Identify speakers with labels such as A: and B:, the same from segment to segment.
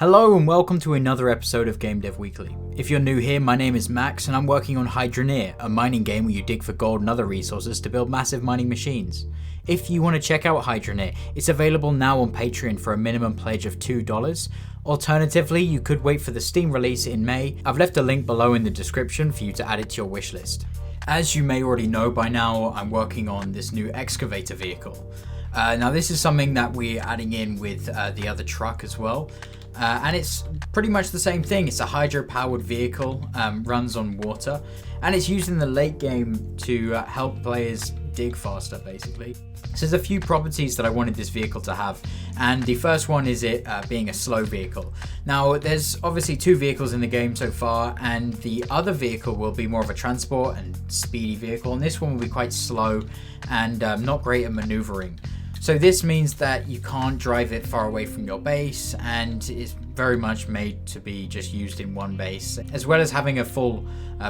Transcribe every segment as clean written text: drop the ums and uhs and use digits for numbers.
A: Hello and welcome to another episode of Game Dev Weekly. If you're new here, my name is Max and I'm working on Hydroneer, a mining game where you dig for gold and other resources to build massive mining machines. If you want to check out Hydroneer, it's available now on Patreon for a minimum pledge of $2. Alternatively, you could wait for the Steam release in May. I've left a link below in the description for you to add it to your wishlist. As you may already know by now, I'm working on this new Excavator vehicle. Now this is something that we're adding in with the other truck as well. And it's pretty much the same thing. It's a hydro-powered vehicle, runs on water, and it's used in the late game to help players dig faster, basically. So there's a few properties that I wanted this vehicle to have, and the first one is it being a slow vehicle. Now, there's obviously two vehicles in the game so far, and the other vehicle will be more of a transport and speedy vehicle, and this one will be quite slow and not great at maneuvering. So this means that you can't drive it far away from your base, and it's very much made to be just used in one base, as well as having a full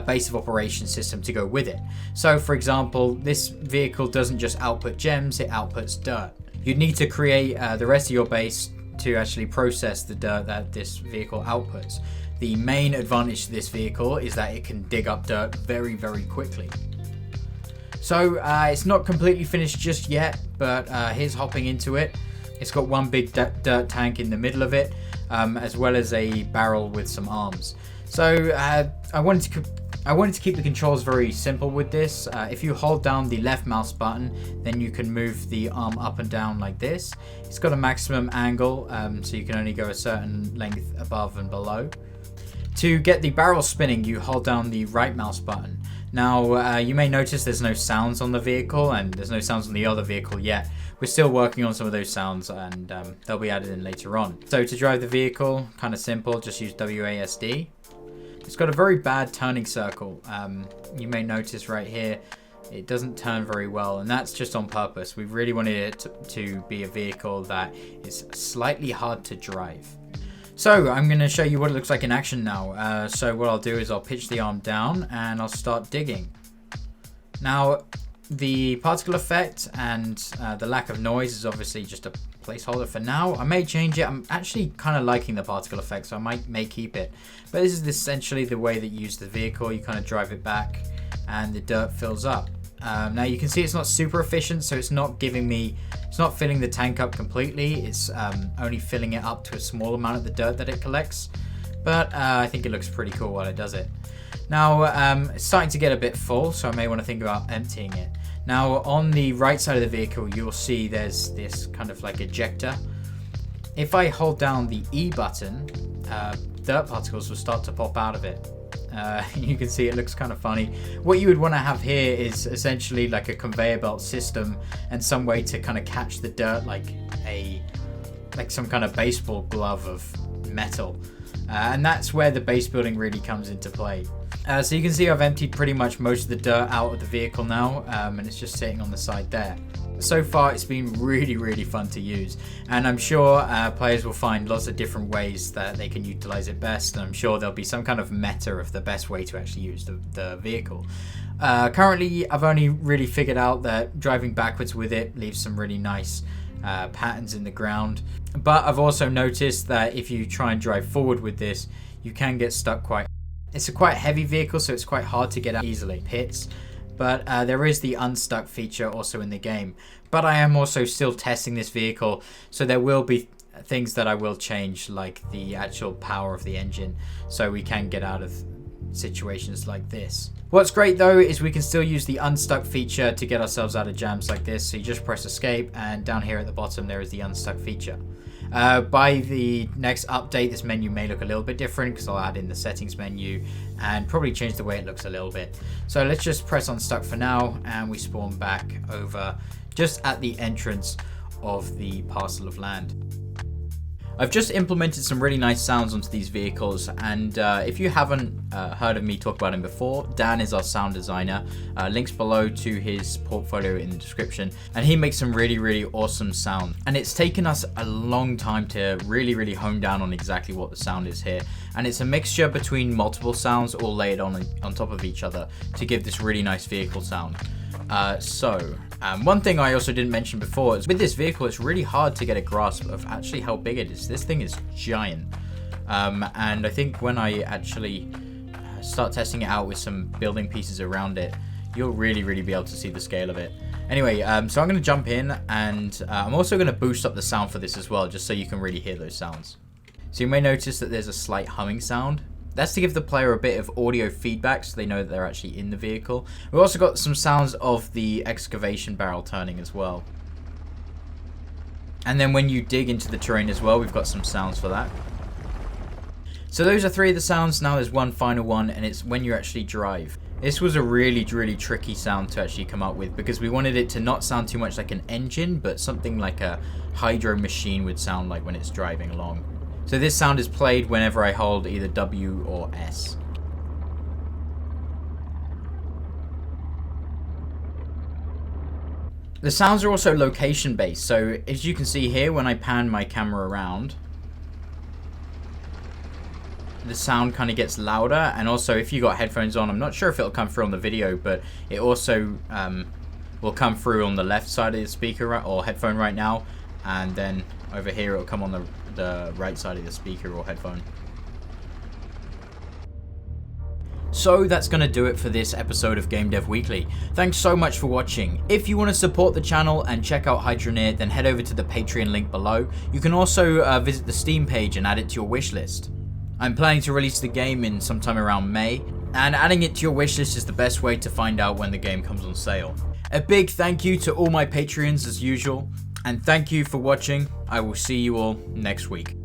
A: base of operations system to go with it. So for example, this vehicle doesn't just output gems, it outputs dirt. You'd need to create the rest of your base to actually process the dirt that this vehicle outputs. The main advantage to this vehicle is that it can dig up dirt very, very quickly. So it's not completely finished just yet, but here's hopping into it. It's got one big dirt tank in the middle of it, as well as a barrel with some arms. So I wanted to keep the controls very simple with this. If you hold down the left mouse button, then you can move the arm up and down like this. It's got a maximum angle, so you can only go a certain length above and below. To get the barrel spinning, you hold down the right mouse button. Now, you may notice there's no sounds on the vehicle, and there's no sounds on the other vehicle yet. We're still working on some of those sounds, and they'll be added in later on. So to drive the vehicle, kind of simple, just use WASD. It's got a very bad turning circle. You may notice right here, it doesn't turn very well, and that's just on purpose. We really wanted it to be a vehicle that is slightly hard to drive. So I'm going to show you what it looks like in action now. So what I'll do is I'll pitch the arm down and I'll start digging. Now the particle effect and the lack of noise is obviously just a placeholder for now. I may change it. I'm actually kind of liking the particle effect, so I may keep it. But this is essentially the way that you use the vehicle. You kind of drive it back and the dirt fills up. Now you can see it's not super efficient, so it's not filling the tank up completely. It's only filling it up to a small amount of the dirt that it collects. But I think it looks pretty cool while it does it. Now it's starting to get a bit full, so I may want to think about emptying it. Now on the right side of the vehicle, you'll see there's this kind of like ejector. If I hold down the E button, dirt particles will start to pop out of it. You can see it looks kind of funny. What you would want to have here is essentially like a conveyor belt system and some way to kind of catch the dirt like some kind of baseball glove of metal. And that's where the base building really comes into play. So you can see I've emptied pretty much most of the dirt out of the vehicle now, and it's just sitting on the side there. So far it's been really, really fun to use, and I'm sure players will find lots of different ways that they can utilize it best, and I'm sure there'll be some kind of meta of the best way to actually use the vehicle. Currently I've only really figured out that driving backwards with it leaves some really nice patterns in the ground, but I've also noticed that if you try and drive forward with this, you can get stuck quite. It's a quite heavy vehicle, so it's quite hard to get out easily. Pits. But there is the unstuck feature also in the game. But I am also still testing this vehicle, so there will be things that I will change, like the actual power of the engine, so we can get out of situations like this. What's great though is we can still use the unstuck feature to get ourselves out of jams like this. So you just press escape, and down here at the bottom there is the unstuck feature. By the next update, this menu may look a little bit different because I'll add in the settings menu and probably change the way it looks a little bit. So let's just press unstuck for now, and we spawn back over just at the entrance of the parcel of land. I've just implemented some really nice sounds onto these vehicles, and if you haven't heard of me talk about him before, Dan is our sound designer. Links below to his portfolio in the description, and he makes some really, really awesome sound. And it's taken us a long time to really, really hone down on exactly what the sound is here. And it's a mixture between multiple sounds all layered on top of each other to give this really nice vehicle sound. One thing I also didn't mention before is with this vehicle, it's really hard to get a grasp of actually how big it is. This thing is giant. And I think when I actually start testing it out with some building pieces around it, you'll really be able to see the scale of it. Anyway, so I'm going to jump in, and I'm also going to boost up the sound for this as well, just so you can really hear those sounds. So you may notice that there's a slight humming sound. That's to give the player a bit of audio feedback so they know that they're actually in the vehicle. We've also got some sounds of the excavation barrel turning as well. And then when you dig into the terrain as well, we've got some sounds for that. So those are 3 of the sounds. Now there's one final one, and it's when you actually drive. This was a really tricky sound to actually come up with, because we wanted it to not sound too much like an engine, but something like a hydro machine would sound like when it's driving along. So this sound is played whenever I hold either W or S. The sounds are also location based, so as you can see here, when I pan my camera around, the sound kind of gets louder. And also, if you got headphones on, I'm not sure if it'll come through on the video, but it also will come through on the left side of the speaker or headphone right now, and then over here it'll come on the right side of the speaker or headphone. So that's going to do it for this episode of Game Dev Weekly. Thanks so much for watching. If you want to support the channel and check out Hydroneer, then head over to the Patreon link below. You can also visit the Steam page and add it to your wishlist. I'm planning to release the game in sometime around May, and adding it to your wishlist is the best way to find out when the game comes on sale. A big thank you to all my Patreons as usual, and thank you for watching. I will see you all next week.